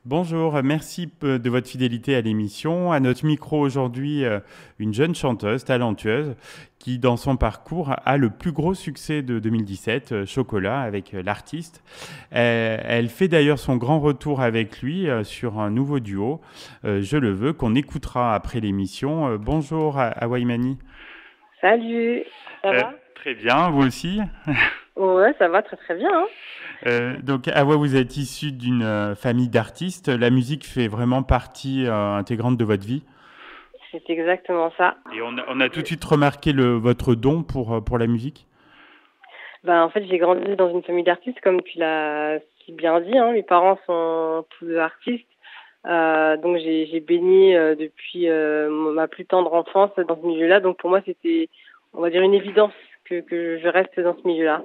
Bonjour, merci de votre fidélité à l'émission. À notre micro aujourd'hui, une jeune chanteuse talentueuse qui, dans son parcours, a le plus gros succès de 2017, Chocolat, avec l'artiste. Elle fait d'ailleurs son grand retour avec lui sur un nouveau duo, Je le veux, qu'on écoutera après l'émission. Bonjour, Awaimani. Salut, ça va? Très bien, vous aussi. Ouais, ça va très très bien, hein. Donc, Awa, vous êtes issu d'une famille d'artistes. La musique fait vraiment partie intégrante de votre vie. C'est exactement ça. Et on a tout de suite remarqué votre don pour la musique. Ben, en fait, j'ai grandi dans une famille d'artistes, comme tu l'as si bien dit, hein. Mes parents sont tous deux artistes. Donc j'ai baigné depuis ma plus tendre enfance dans ce milieu-là. Donc pour moi, c'était, on va dire, une évidence que je reste dans ce milieu-là.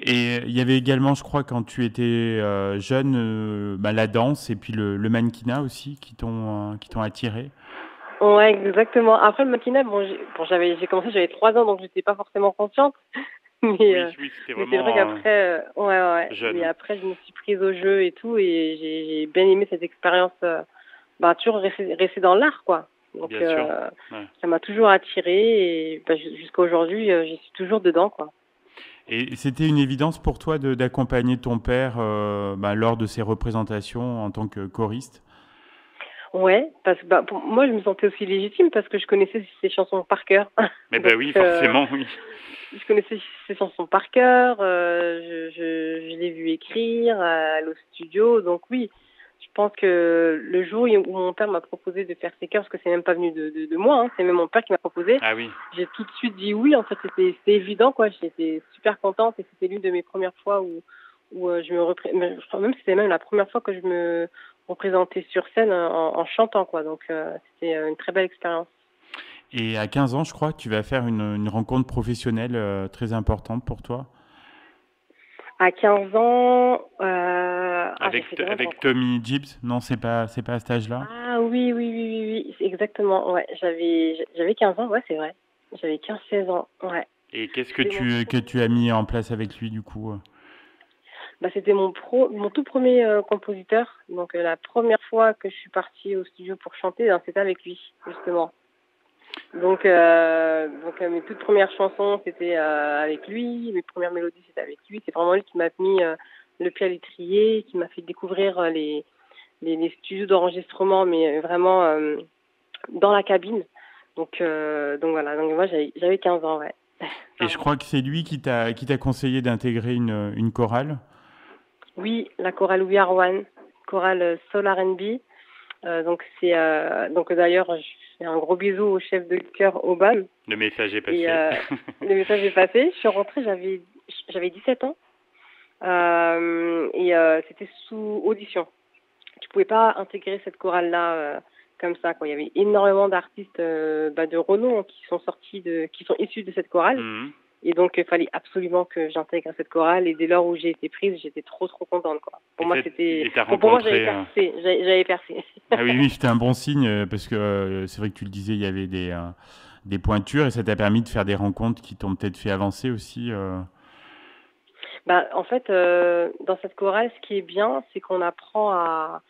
Et il y avait également, je crois, quand tu étais jeune, la danse et puis le mannequinat aussi qui t'ont attiré. Ouais, exactement. Après le maquillage, j'ai commencé, j'avais 3 ans, donc j'étais pas forcément consciente. Mais, Oui, euh, oui, c'était mais c'est vrai vraiment qu'après, ouais. Mais jeune, après, je me suis prise au jeu et tout, et j'ai bien aimé cette expérience. Toujours rester dans l'art, quoi. Donc, bien sûr. Ouais. ça m'a toujours attirée, et jusqu'à aujourd'hui, j'y suis toujours dedans, quoi. Et c'était une évidence pour toi d'accompagner ton père lors de ses représentations en tant que choriste. Ouais, parce que pour moi, je me sentais aussi légitime parce que je connaissais ses chansons par cœur. Mais ben Donc, oui, forcément, oui. je connaissais ses chansons par cœur. Je l'ai vu écrire, aller au studio. Donc oui, je pense que le jour où mon père m'a proposé de faire ses chœurs, parce que c'est même pas venu de moi, hein, c'est même mon père qui m'a proposé, Ah oui. j'ai tout de suite dit oui. En fait, c'était évident, quoi. J'étais super contente, et c'était l'une de mes premières fois où je crois même que c'était même la première fois que je me représentais sur scène en chantant, quoi. Donc c'était une très belle expérience. Et à 15 ans, je crois que tu vas faire une rencontre professionnelle très importante pour toi. À 15 ans, j'ai Avec, fait grande avec rencontre. Tommy Gibbs. Non, c'est pas à cet âge-là. Ah oui, oui, c'est exactement. Ouais, j'avais 15 ans, ouais, c'est vrai. J'avais 15 16 ans, ouais. Et qu'est-ce que C'était mon tu, que tu as premier. mis en place avec lui, du coup? C'était mon tout premier compositeur. Donc la première fois que je suis partie au studio pour chanter, c'était avec lui, justement. Donc mes toutes premières chansons, c'était avec lui. Mes premières mélodies, c'était avec lui. C'est vraiment lui qui m'a mis le pied à l'étrier, qui m'a fait découvrir les studios d'enregistrement, mais vraiment dans la cabine. Donc voilà. Donc moi, j'avais 15 ans, ouais. Et je Pardon. crois que c'est lui qui t'a conseillé d'intégrer une chorale. Oui, la chorale We Are One, chorale Soul R&B. Donc d'ailleurs, je fais un gros bisou au chef de chœur Obama. Le message est Et passé. le message est passé. Je suis rentrée, j'avais 17 ans. C'était sous audition. Tu pouvais pas intégrer cette chorale-là comme ça, quoi. Il y avait énormément d'artistes de renom, hein, qui sont issus de cette chorale. Mhm. Et donc, il fallait absolument que j'intègre cette chorale. Et dès lors où j'ai été prise, j'étais trop contente, quoi. Pour moi, Et t'as pour moi, j'avais rencontré. percé. J'avais percé. Ah oui, oui, c'était un bon signe parce que c'est vrai que tu le disais, il y avait des pointures et ça t'a permis de faire des rencontres qui t'ont peut-être fait avancer aussi. En fait, dans cette chorale, ce qui est bien, c'est qu'on apprend à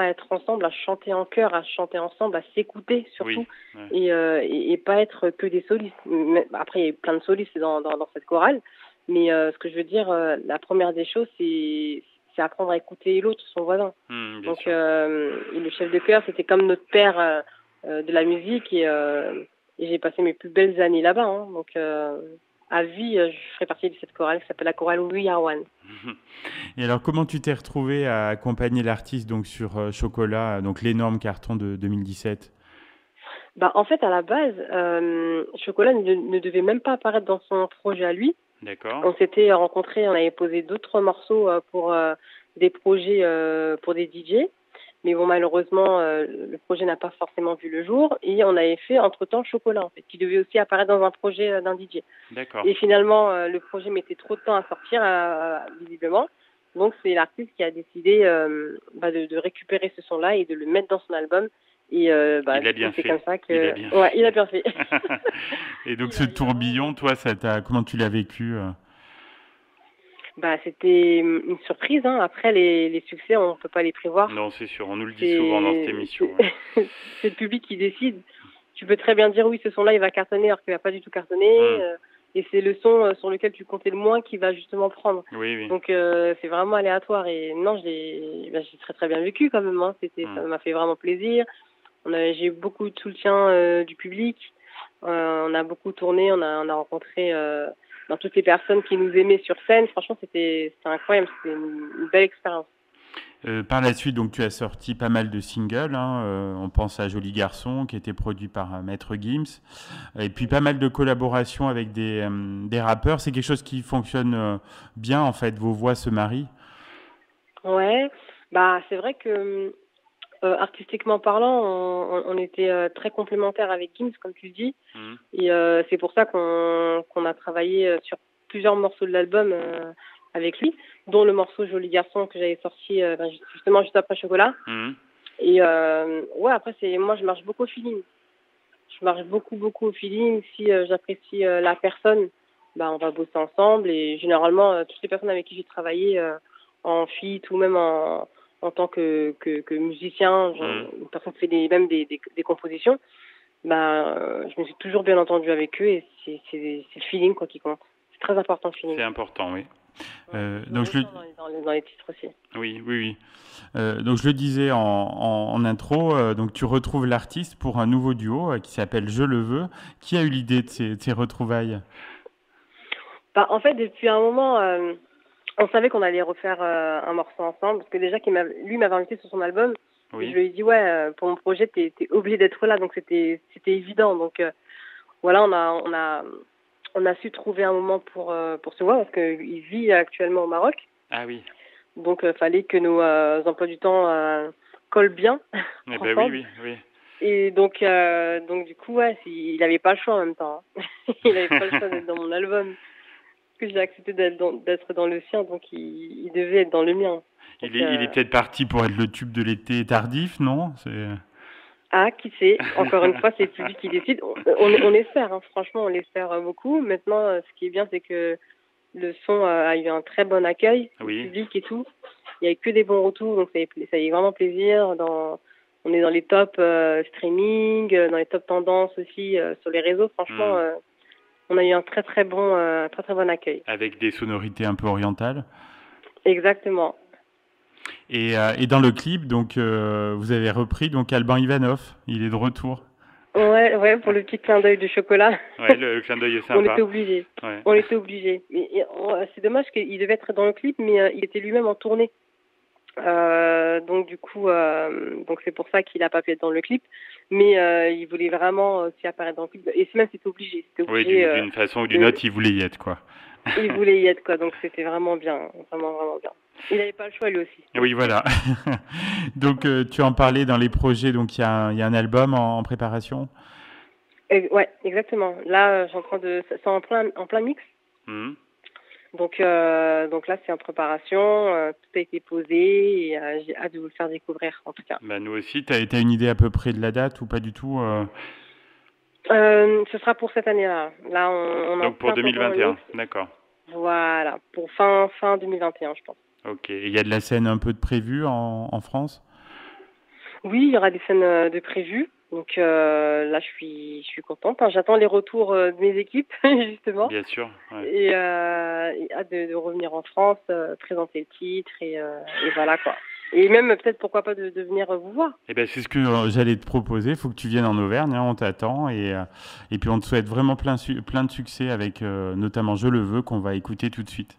être ensemble, à chanter en chœur, à chanter ensemble, à s'écouter Oui. surtout, Ouais. et pas être que des solistes. Mais après, il y a plein de solistes dans cette chorale, mais ce que je veux dire, la première des choses, c'est apprendre à écouter l'autre, son voisin. Bien Donc, sûr. et le chef de chœur, c'était comme notre père de la musique, et j'ai passé mes plus belles années là-bas, hein. Donc, à vie, je ferai partie de cette chorale qui s'appelle la chorale We Are One. Et alors, comment tu t'es retrouvé à accompagner l'artiste donc sur Chocolat, donc l'énorme carton de 2017? En fait, à la base, Chocolat ne devait même pas apparaître dans son projet à lui. D'accord. On s'était rencontrés, on avait posé d'autres morceaux pour des projets pour des DJ. Mais bon, malheureusement, le projet n'a pas forcément vu le jour. Et on avait fait entre-temps Chocolat, en fait, qui devait aussi apparaître dans un projet d'un DJ. D'accord. Et finalement, le projet mettait trop de temps à sortir, visiblement. Donc, c'est l'artiste qui a décidé de récupérer ce son-là et de le mettre dans son album. Et Il a du coup, bien c'est comme fait. ça Il a que... bien Ouais, il a fait. bien fait. Et donc Il ce a vraiment... tourbillon, toi, comment tu l'as vécu? Bah, c'était une surprise, hein. Après, les succès, on ne peut pas les prévoir. Non, c'est sûr, on nous le dit souvent dans cette émission. C'est le public qui décide. Tu peux très bien dire oui, ce son-là, il va cartonner, alors qu'il va pas du tout cartonner. Et c'est le son sur lequel tu comptais le moins qui va justement prendre. Oui. Donc, c'est vraiment aléatoire. Et non, j'ai très très bien vécu quand même. Hein. Ça m'a fait vraiment plaisir. J'ai eu beaucoup de soutien du public. On a beaucoup tourné. On a rencontré dans toutes les personnes qui nous aimaient sur scène. Franchement, c'était incroyable. C'était une belle expérience. Par la suite, donc, tu as sorti pas mal de singles. On pense à Joli Garçon, qui était produit par Maître Gims. Et puis pas mal de collaborations avec des rappeurs. C'est quelque chose qui fonctionne bien, en fait. Vos voix se marient. Ouais, bah c'est vrai que artistiquement parlant, on était très complémentaires avec Gims, comme tu le dis. Et c'est pour ça qu'on a travaillé sur plusieurs morceaux de l'album avec lui, dont le morceau Joli Garçon que j'avais sorti justement juste après Chocolat. Et ouais, après, moi, je marche beaucoup au feeling. Je marche beaucoup au feeling. Si j'apprécie la personne, bah, on va bosser ensemble. Et généralement, toutes les personnes avec qui j'ai travaillé en feat ou même en tant que musicien, une personne qui fait même des compositions, bah, je me suis toujours bien entendue avec eux et c'est le feeling quoi qui compte. C'est très important le feeling. C'est important, oui. Donc dans les titres aussi. Oui. Donc je le disais en intro, donc tu retrouves l'artiste pour un nouveau duo qui s'appelle Je le veux. Qui a eu l'idée de ces retrouvailles? Bah, en fait, depuis un moment, on savait qu'on allait refaire un morceau ensemble, parce que déjà lui m'avait invité sur son album. Oui. Et je lui ai dit pour mon projet t'es obligé d'être là, donc c'était évident. Donc voilà, on a su trouver un moment pour se voir, parce qu'il vit actuellement au Maroc. Ah oui. Donc fallait que nos emplois du temps collent bien. Eh ben oui. Et donc du coup il avait pas le choix en même temps. Hein. Il avait pas le choix d'être dans mon album. Que j'ai accepté d'être dans le sien, donc il devait être dans le mien. Donc, il est peut-être parti pour être le tube de l'été tardif, non? Ah, qui sait? Encore une fois, c'est le public qui décide. On espère, hein. Franchement, on l'espère beaucoup. Maintenant, ce qui est bien, c'est que le son a eu un très bon accueil du public et tout. Il n'y a eu que des bons retours, donc ça fait vraiment plaisir. On est dans les top streaming, dans les top tendances aussi sur les réseaux. Franchement, on a eu un très très bon accueil. Avec des sonorités un peu orientales. Exactement. Et dans le clip, donc vous avez repris donc Alban Ivanov. Il est de retour. Ouais, pour le petit clin d'œil de Chocolat. Ouais, le clin d'œil est sympa. On était obligés. Ouais. On était obligés. C'est dommage qu'il devait être dans le clip, mais il était lui-même en tournée. Donc du coup, donc c'est pour ça qu'il n'a pas pu être dans le clip, mais il voulait vraiment aussi apparaître dans le clip. Et même c'était obligé. Oui, d'une façon ou d'une autre, il voulait y être quoi. Il voulait y être quoi, donc c'était vraiment bien, vraiment bien. Il n'avait pas le choix lui aussi. Oui, voilà. Donc tu en parlais dans les projets, donc il y a un album en préparation. Ouais, exactement. Là, c'est en plein mix. Donc là, c'est en préparation, tout a été posé et j'ai hâte de vous le faire découvrir, en tout cas. Bah, nous aussi, tu as une idée à peu près de la date ou pas du tout Ce sera pour cette année-là. Là, on donc pour 2021, d'accord. Voilà, pour fin 2021, je pense. Ok, et il y a de la scène un peu de prévue en France? Oui, il y aura des scènes de prévues. Donc là, je suis contente. Hein. J'attends les retours de mes équipes, justement. Bien sûr. Ouais. Et hâte de revenir en France, présenter le titre et voilà quoi. Et même peut-être pourquoi pas de venir vous voir. Eh ben c'est ce que j'allais te proposer. Il faut que tu viennes en Auvergne, hein, on t'attend et puis on te souhaite vraiment plein de succès avec notamment Je le veux qu'on va écouter tout de suite.